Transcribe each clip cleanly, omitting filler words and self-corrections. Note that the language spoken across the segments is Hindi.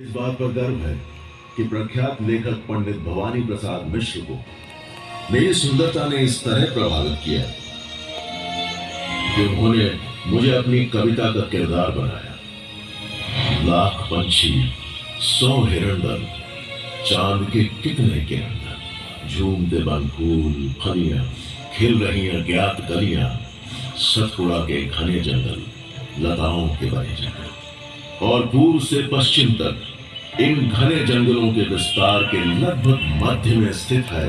इस बात पर गर्व है कि प्रख्यात लेखक पंडित भवानी प्रसाद मिश्र को मेरी सुंदरता ने इस तरह प्रभावित किया कि उन्होंने मुझे अपनी कविता का किरदार बनाया। लाख पंछी, 100 हिरन, चांद के कितने किरण, झूमते बन फूल फलियां, खिल रही अज्ञात गलियां, सतपुड़ा के घने जंगल, लताओं के बड़े जंगल, और पूर्व से पश्चिम तक इन घने जंगलों के विस्तार के लगभग मध्य में स्थित है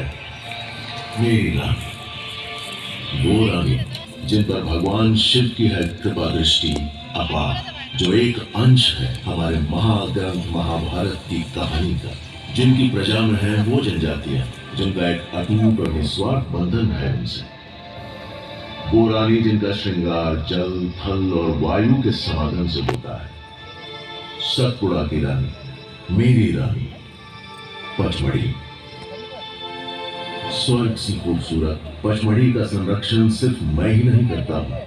मेरी रानी, वो रानी जिन पर भगवान शिव की है कृपा दृष्टि अपार, जो एक अंश है हमारे महाग्रंथ महाभारत की कहानी का, जिनकी प्रजा में है वो जनजातियां जिनका एक अटूट और निस्वार्थ बंधन है उनसे, वो रानी जिनका श्रृंगार जल थल और वायु के समागम से होता है। सतपुड़ा की रानी, मेरी रानी पचमढ़ी। स्वर्ग सी खूबसूरत पचमढ़ी का संरक्षण सिर्फ मैं ही नहीं करता हूं,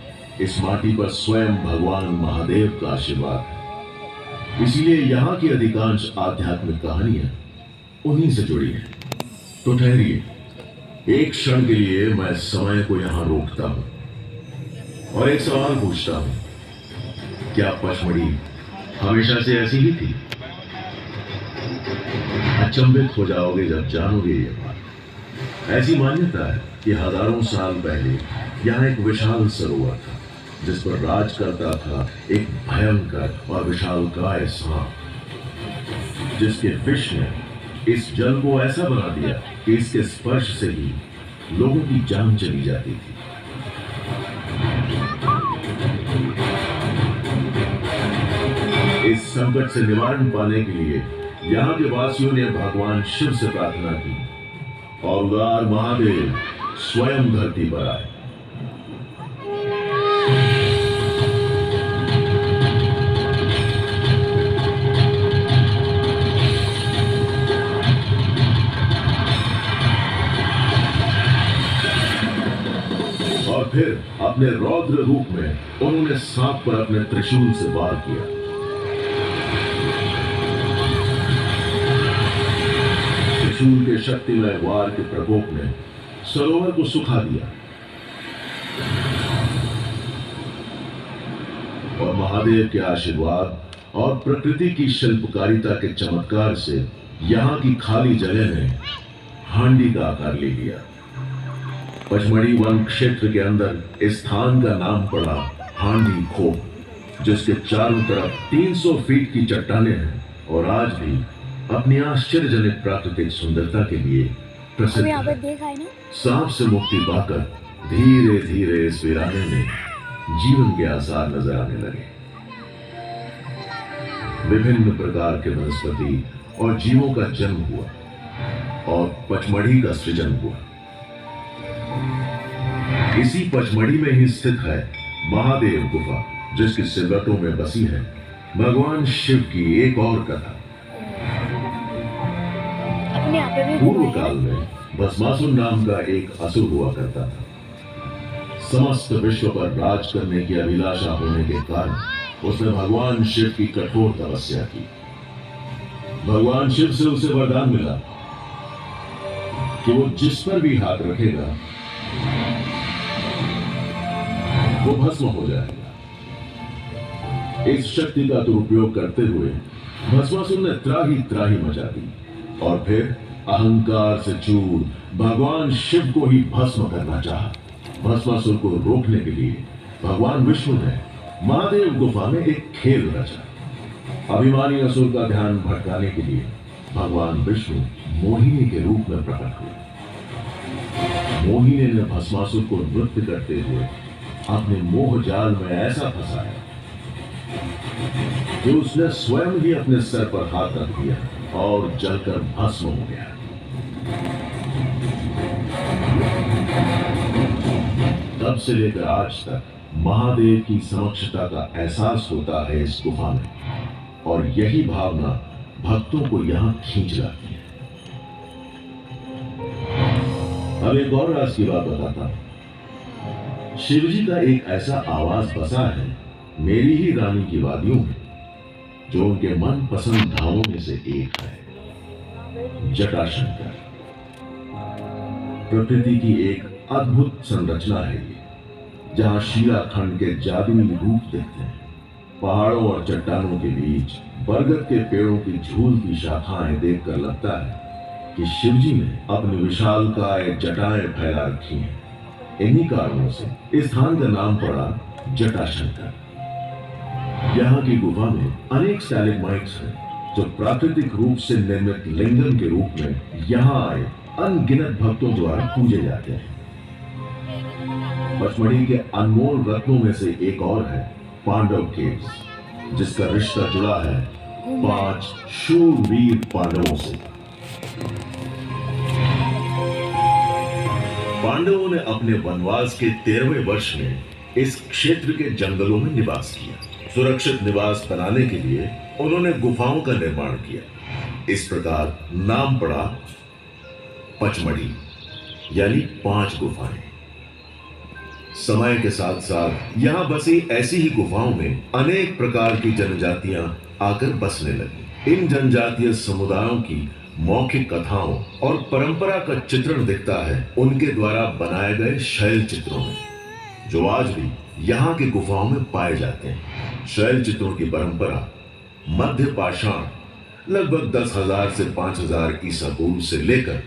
इस माटी पर स्वयं भगवान महादेव का आशीर्वाद है। इसलिए यहाँ की अधिकांश आध्यात्मिक कहानियां उन्हीं से जुड़ी हैं। तो ठहरिए, एक क्षण के लिए मैं समय को यहां रोकता हूं और एक सवाल पूछता हूं, क्या पचमढ़ी हमेशा से ऐसी ही थी? अचंभित हो जाओगे जब जानोगे ये बात। ऐसी मान्यता है कि हजारों साल पहले यहाँ एक विशाल सरोवर था जिस पर राज करता था एक भयंकर और विशालकाय सांप, जिसके विष ने इस जल को ऐसा बना दिया कि इसके स्पर्श से ही लोगों की जान चली जाती थी। इस संकट से निवारण पाने के लिए यहाँ के वासियों ने भगवान शिव से प्रार्थना की और उदार महादेव स्वयं धरती पर आए। और फिर अपने रौद्र रूप में उन्होंने सांप पर अपने त्रिशूल से वार किया। त्रिशूल के शक्तिमय वार के प्रकोप ने सरोवर को सुखा दिया और महादेव के आशीर्वाद और प्रकृति की शिल्पकारिता के चमत्कार से यहाँ की खाली जगह ने हांडी का आकार ले लिया। पचमढ़ी वन क्षेत्र के अंदर इस स्थान का नाम पड़ा हांडी खोप, जिसके चारों तरफ 300 फीट की चट्टानें हैं और आज भी अपनी आश्चर्यजनक प्राकृतिक सुंदरता के लिए प्रसिद्ध है। सांप से मुक्ति पाकर धीरे धीरे इस वीराने में जीवन के आसार नजर आने लगे। विभिन्न प्रकार के वनस्पति और जीवों का जन्म हुआ और पचमढ़ी का सृजन हुआ। इसी पचमढ़ी में ही स्थित है महादेव गुफा, जिसकी सिलवटों में बसी है भगवान शिव की एक और कथा। पूर्व काल में भस्मासुर नाम का एक असुर हुआ करता था। समस्त विश्व पर राज करने की अभिलाषा होने के कारण उसने भगवान शिव की कठोर तपस्या की। भगवान शिव से उसे वरदान मिला कि वो जिस पर भी हाथ रखेगा वो भस्म हो जाएगा। इस शक्ति का दुरुपयोग करते हुए भस्मासुर ने त्राही त्राही मचा दी और फिर अहंकार से चूर भगवान शिव को ही भस्म करना चाहा। भस्मासुर को रोकने के लिए भगवान विष्णु ने महादेव गुफा में एक खेल रचा। अभिमानी असुर का ध्यान भटकाने के लिए भगवान विष्णु मोहिनी के रूप में प्रकट हुए। मोहिनी ने भस्मासुर को नृत्य करते हुए अपने मोह जाल में ऐसा फंसाया कि उसने स्वयं ही अपने सर पर हाथ रख दिया और जलकर भस्म हो गया। तब से लेकर आज तक महादेव की समक्षता का एहसास होता है इस गुफा में और यही भावना भक्तों को यहां खींच लाती है। अब एक और राज की बात बताता हूं। शिवजी का एक ऐसा आवास बसा है मेरी ही रानी की वादियों में, जो उनके मन पसंद धामों में से एक है, जटाशंकर। प्रकृति की एक अद्भुत संरचना है ये, जहां शिलाखंड के जादुई रूप दिखते हैं। पहाड़ों और चट्टानों के बीच बरगद के पेड़ों की झूलती शाखाएं देखकर लगता है कि शिवजी ने अपनी विशालकाय जटाएं फैला रखी हैं। इन्हीं कारणों से इस स्थान का नाम पड़ा जटाशंकर। यहाँ की गुफा में अनेक स्टैलेग्माइट्स हैं, जो प्राकृतिक रूप से निर्मित लिंगम के रूप में यहाँ आए अनगिनत भक्तों द्वारा पूजे जाते हैं। पचमढ़ी के अनमोल रत्नों में से एक और है पांडव केव्स, जिसका रिश्ता जुड़ा है 5 शूरवीर पांडवों से। पांडवों ने अपने वनवास के 13वें वर्ष में इस क्षेत्र के जंगलों में निवास किया। सुरक्षित निवास बनाने के लिए उन्होंने गुफाओं का निर्माण किया। इस प्रकार नाम पड़ा पचमढ़ी, यानी 5 गुफाएं। समय के साथ साथ यहां बसी ऐसी ही गुफाओं में अनेक प्रकार की जनजातियां आकर बसने लगी। इन जनजातीय समुदायों की मौखिक कथाओं और परंपरा का चित्रण दिखता है उनके द्वारा बनाए गए शैल चित्रों में, जो आज भी यहाँ की गुफाओं में पाए जाते हैं। शैल चित्रों की परंपरा मध्य पाषाण लगभग 10,000 से 5,000 ईसा पूर्व से लेकर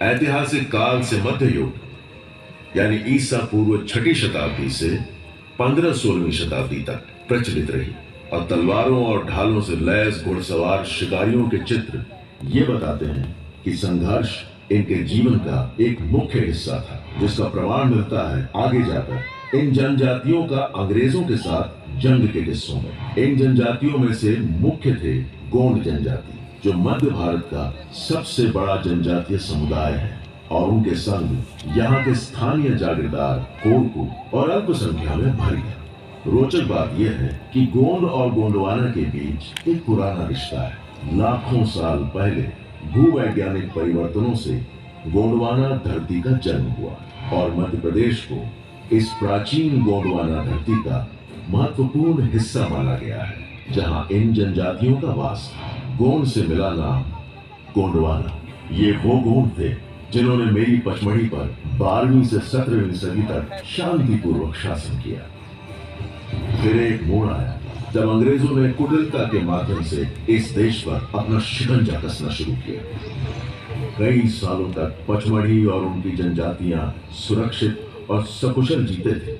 ऐतिहासिक काल से मध्य युग यानी ईसा पूर्व 6ठी शताब्दी से 15-16वीं शताब्दी तक प्रचलित रही, और तलवारों और ढालों से लैस घुड़सवार शिकारियों के चित्र ये बताते हैं कि संघर्ष इनके जीवन का एक मुख्य हिस्सा था, जिसका प्रमाण मिलता है आगे जाकर इन जनजातियों का अंग्रेजों के साथ जंग के किस्सों में। इन जनजातियों में से मुख्य थे गोंड जनजाति, जो मध्य भारत का सबसे बड़ा जनजातीय समुदाय है, और उनके संग यहाँ के स्थानीय जागीरदार कोरकू और अल्पसंख्या में भरी है। रोचक बात यह है कि गोंड और गोंडवाना के बीच एक पुराना रिश्ता है। लाखों साल पहले भूवैज्ञानिक परिवर्तनों से गोंडवाना धरती का जन्म हुआ, और मध्य प्रदेश को इस प्राचीन गोंडवाना धरती का महत्वपूर्ण हिस्सा माना गया है, जहां इन जनजातियों का वास था। गोंड से मिला नाम गोंडवाना। ये वो गोंड थे जिन्होंने मेरी पचमढ़ी पर 12वीं से 17वीं सदी तक शांतिपूर्वक शासन किया। फिर एक मोड़ आया जब अंग्रेजों ने कुटिलता के माध्यम से इस देश पर अपना शिकंजा कसना शुरू किया। कई सालों तक पचमढ़ी और उनकी जनजातियां सुरक्षित और सकुशल जीते थे,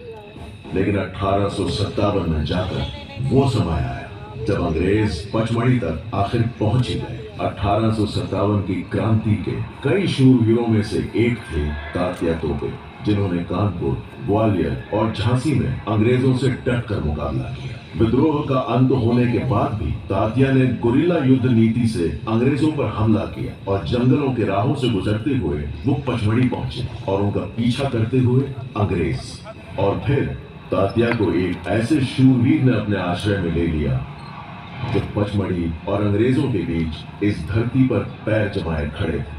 लेकिन 1857 में जाकर वो समय आया जब अंग्रेज पचमढ़ी तक आखिर पहुंच ही गए। 1857 की क्रांति के कई शूरवीरों में से एक थे तात्या तोपे, जिन्होंने कानपुर, ग्वालियर और झांसी में अंग्रेजों से डटकर मुकाबला किया। विद्रोह का अंत होने के बाद भी तात्या ने गुरिल्ला युद्ध नीति से अंग्रेजों पर हमला किया, और जंगलों के राहों से गुजरते हुए वो पचमढ़ी पहुंचे और उनका पीछा करते हुए अंग्रेज। और फिर तात्या को एक ऐसे शूरवीर ने अपने आश्रय में ले लिया जो पचमढ़ी और अंग्रेजों के बीच इस धरती पर पैर जमाए खड़े थे।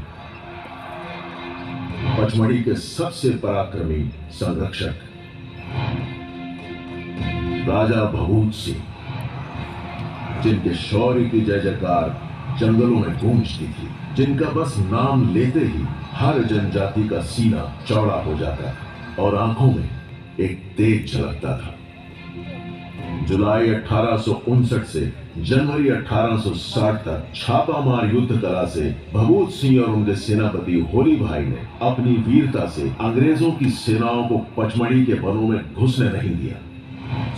पचमढ़ी के सबसे पराक्रमी संरक्षक राजा भभूत सिंह, जिनके शौर्य की जय जयकार जंगलों में गूंजती थी, जिनका बस नाम लेते ही हर जनजाति का सीना चौड़ा हो जाता था और आंखों में एक तेज झलकता था। जुलाई 1859 से जनवरी 1860 तक छापामार युद्ध कला से भभूत सिंह और उनके सेनापति होली भाई ने अपनी वीरता से अंग्रेजों की सेनाओं को पचमढ़ी के वनों में घुसने नहीं दिया।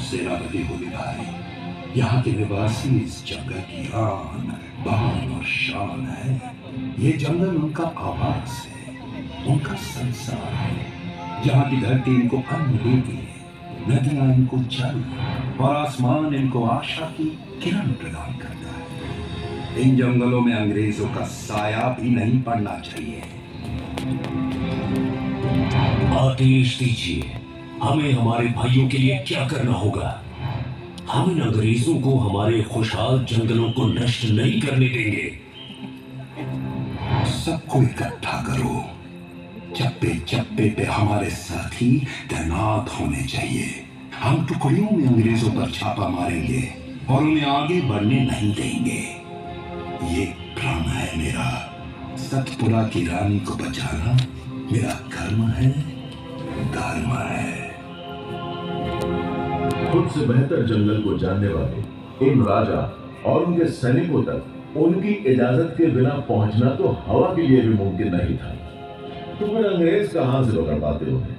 सेनापति होली भाई, यहाँ के निवासी इस जंगल की आन, बान और शान है। ये जंगल उनका आवास है, उनका संसार है। यहाँ की धरती इनको अन्न देती है, नदियां इनको जल और आसमान इनको आशा की किरण प्रदान करता है। इन जंगलों में अंग्रेजों का साया भी नहीं पड़ना चाहिए। आदेश दीजिए, हमें हमारे भाइयों के लिए क्या करना होगा? हम इन अंग्रेजों को हमारे खुशहाल जंगलों को नष्ट नहीं करने देंगे। सबको इकट्ठा करो, चप्पे चप्पे पे हमारे साथी तैनात होने चाहिए। हम टुकड़ियों में अंग्रेजों पर छापा मारेंगे और उन्हें आगे बढ़ने नहीं देंगे। ये प्रण है मेरा। सतपुरा की रानी को बचाना मेरा कर्म है, धर्म है। खुद से बेहतर जंगल को जानने वाले इन राजा और उनके सैनिकों तक उनकी इजाजत के बिना पहुंचना तो हवा के लिए भी मुमकिन नहीं था। तो फिर अंग्रेज कहां से पकड़ पाते उन्हें?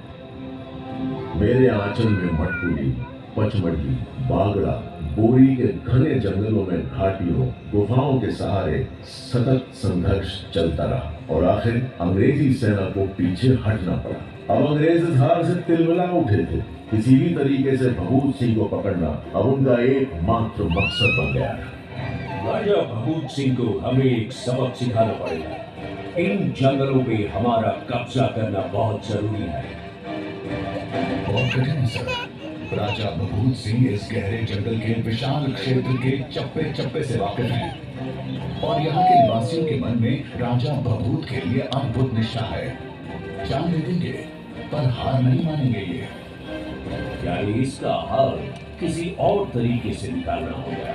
मेरे आंचल में मटकुली, पचमढ़ी, बागड़ा, बोरी के घने जंगलों में घाटियों, गुफाओं के सहारे सतत संघर्ष चलता रहा और आखिर अंग्रेजी सेना को पीछे हटना पड़ा। अब अंग्रेज इस हार से तिलमिला उठे थे। किसी भी तरीके से भभूत सिंह को पकड़ना अब उनका एकमात्र मकसद बन गया था। राजा भभूत सिंह को हमें एक सबक सिखाना पड़ेगा। इन जंगलों पे हमारा कब्जा करना बहुत जरूरी है। बहुत कठिन है सर। राजा भभूत सिंह इस गहरे जंगल के विशाल क्षेत्र के चप्पे चप्पे से वाकिफ हैं और यहाँ के निवासियों के मन में राजा भभूत के लिए अद्भुत निष्ठा है। जान दे देंगे पर हार नहीं मानेंगे ये। यानी इसका हल किसी और तरीके से निकालना होगा।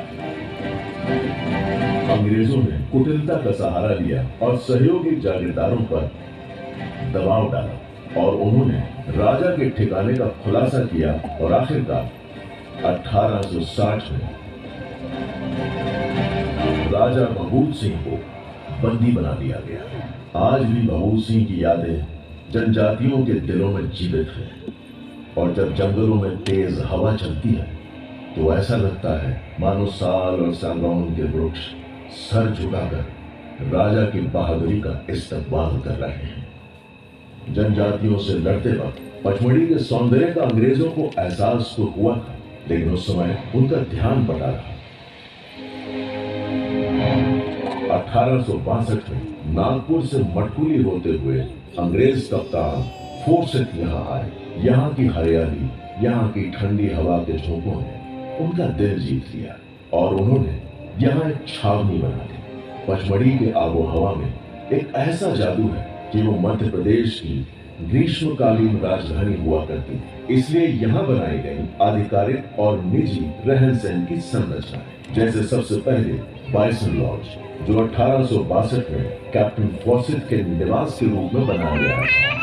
अंग्रेजों ने कुटिलता का सहारा लिया और सहयोगी जागीरदारों पर दबाव डाला और उन्होंने राजा के ठिकाने का खुलासा किया और आखिरकार 1860 में राजा भभूत सिंह को बंदी बना दिया गया। आज भी भभूत सिंह की यादें जनजातियों के दिलों में जीवित है और जब जंगलों में तेज हवा चलती है तो ऐसा लगता है मानो साल और सागौन के वृक्ष सर झुकाकर राजा की बहादुरी का इस्तकबाल कर रहे हैं। जनजातियों से लड़ते वक्त पचमढ़ी के सौंदर्य का अंग्रेजों को एहसास तो हुआ था, लेकिन उस समय उनका ध्यान बटा रहा। 1862 में नागपुर से मटकुली होते हुए अंग्रेज कप्तान फोर्सेट यहाँ आए। यहाँ की हरियाली, यहाँ की ठंडी हवा के झोंकों ने उनका दिल जीत लिया और उन्होंने यहाँ एक छावनी बना दी। पचमढ़ी के आबो हवा में एक ऐसा जादू है कि वो मध्य प्रदेश की ग्रीष्मकालीन राजधानी हुआ करती थी। इसलिए यहाँ बनाई गई आधिकारिक और निजी रहन सहन की संरचना है। जैसे सबसे पहले बाइसन लॉज, जो 1862 में कैप्टन फॉसेट के निवास के रूप में बनाया गया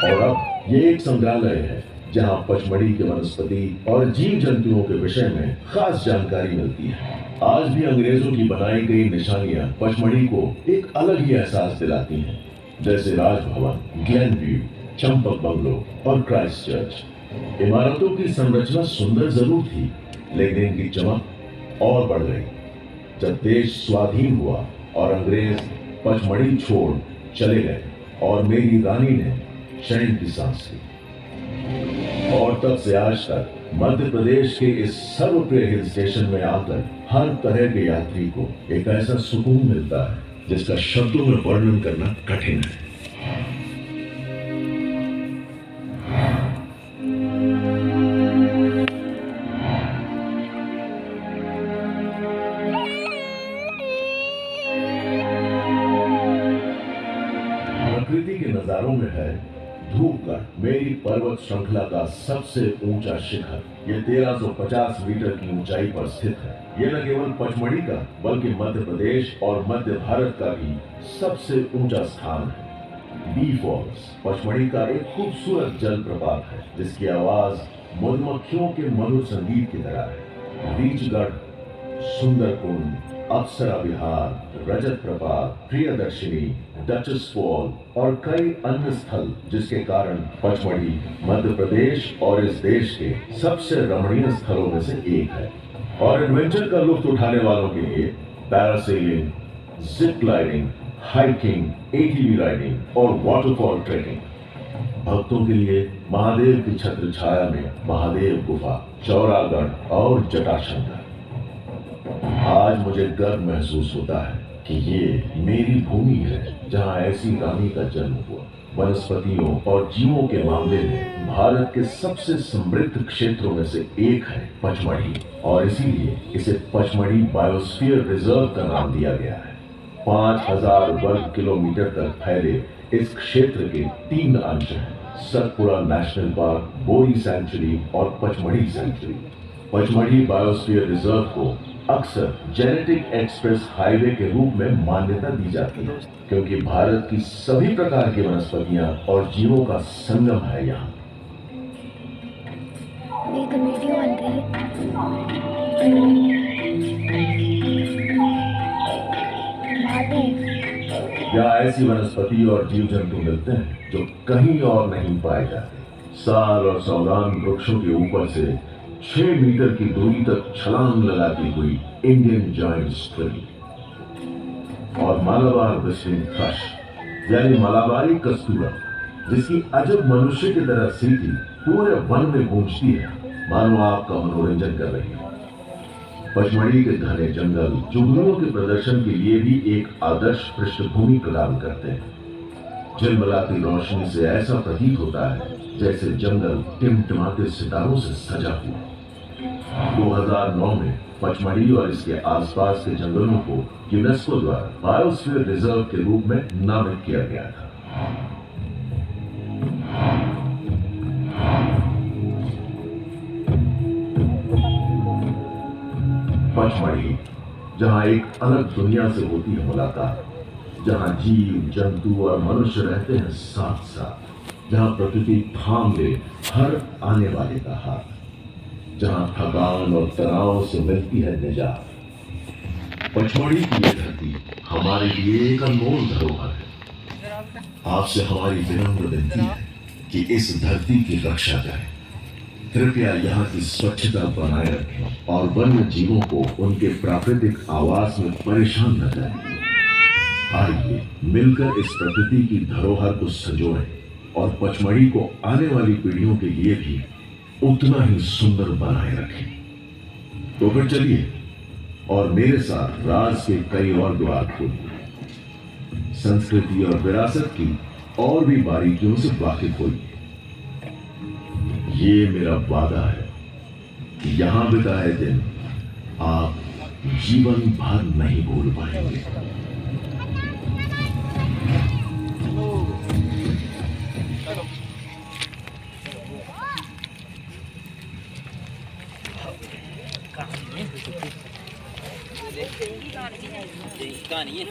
और अब ये एक संग्रहालय है जहाँ पचमढ़ी के वनस्पति और जीव जंतुओं के विषय में खास जानकारी मिलती है। आज भी अंग्रेजों की बनाई गई निशानियां पचमढ़ी को एक अलग ही एहसास दिलाती हैं, जैसे Raj Bhavan, Glenn view, Champak bungalow और क्राइस्ट चर्च। इमारतों की संरचना सुंदर जरूर थी, लेकिन इनकी चमक और बढ़ गई जब देश स्वाधीन हुआ और अंग्रेज पचमढ़ी छोड़ चले गए और मेरी रानी ने चैन की सांस ली। और तब से आज तक मध्य प्रदेश के इस सर्वप्रिय हिल स्टेशन में आकर हर तरह के यात्री को एक ऐसा सुकून मिलता है जिसका शब्दों में वर्णन करना कठिन है। प्रकृति के नजारों में है धूपगढ़, मेरी पर्वत श्रृंखला का सबसे ऊंचा शिखर। ये 1350 मीटर की ऊंचाई पर स्थित है। ये न केवल पचमढ़ी का बल्कि मध्य प्रदेश और मध्य भारत का भी सबसे ऊंचा स्थान है। बी फॉल्स पचमढ़ी का एक खूबसूरत जलप्रपात है जिसकी आवाज मधुमक्खियों के मधुर संगीत की तरह है। रीचगढ़, सुंदरकुंड, अप्सरा विहार, रजत प्रपात, प्रियदर्शिनी, डचेस फॉल और कई अन्य स्थल जिसके कारण पचमढ़ी मध्य प्रदेश और इस देश के सबसे रमणीय स्थलों में से एक है। और एडवेंचर का लुत्फ उठाने वालों के लिए parasailing, zip lining, hiking, ATV riding और वाटरफॉल ट्रेकिंग। भक्तों के लिए महादेव की छत्र छाया में महादेव गुफा, चौरागढ़ और जटाशंकर। आज मुझे गर्व महसूस होता है कि ये मेरी भूमि है जहाँ ऐसी रानी का जन्म हुआ। वनस्पतियों और जीवों के मामले में भारत के सबसे समृद्ध क्षेत्रों में से एक है पचमढ़ी और इसीलिए इसे पचमढ़ी बायोस्फीयर रिजर्व का नाम दिया गया है। 5000 वर्ग किलोमीटर तक फैले इस क्षेत्र के 3 अंश हैं: Satpura national park, Bori sanctuary और Pachmarhi sanctuary. Pachmarhi biosphere reserve को अक्सर जेनेटिक एक्सप्रेस हाईवे के रूप में मान्यता दी जाती है, क्योंकि भारत की सभी प्रकार की वनस्पतियां और जीवों का संगम है यहाँ। एक वीडियो बन रही है। यहाँ ऐसी वनस्पति और जीव जंतु मिलते हैं जो कहीं और नहीं पाए जाते। साल और सौगान वृक्षों के ऊपर से 6 मीटर की दूरी तक छलांग लगाती हुई इंडियन जॉइंट स्क्विल और मालाबार विस्लिंग थ्रश यानी मलाबारी कस्तूरा, जिसकी अजब मनुष्य की तरह सीटी पूरे वन में गूंजती है, मानो आपका मनोरंजन कर रही है। पचमढ़ी के घने जंगल जुगनुओं के प्रदर्शन के लिए भी एक आदर्श पृष्ठभूमि प्रदान करते हैं। झिलमिलाती रोशनी से ऐसा प्रतीत होता है जैसे जंगल टिमटिमाते सितारों से सजा हुआ। 2009 में पचमढ़ी और इसके आसपास के जंगलों को यूनेस्को द्वारा बायोस्फीयर रिजर्व के रूप में नामित किया गया था। पचमढ़ी, जहां एक अलग दुनिया से होती है मुलाकात, जहां जीव जंतु और मनुष्य रहते हैं साथ साथ, जहां प्रकृति थाम ले हर आने वाले का हाथ, जहां थकान और तनाव से मिलती है निजात। पचमढ़ी की ये धरती हमारे लिए एक अनमोल धरोहर है। आपसे हमारी विनम्र विनती है कि इस धरती की रक्षा करें। कृपया यहाँ की स्वच्छता बनाए रखें और वन्य जीवों को उनके प्राकृतिक आवास में परेशान न करें। आइए मिलकर इस प्रकृति की धरोहर को संजोएं और पचमढ़ी को आने वाली पीढ़ियों के लिए भी उतना ही सुंदर बनाए रखें। तो फिर चलिए और मेरे साथ राज के कई और द्वार खोलिए, संस्कृति और विरासत की और भी बारीकियों से वाकिफ होइए। ये मेरा वादा है कि यहां बिताए दिन आप जीवन भर नहीं भूल पाएंगे। कहानी है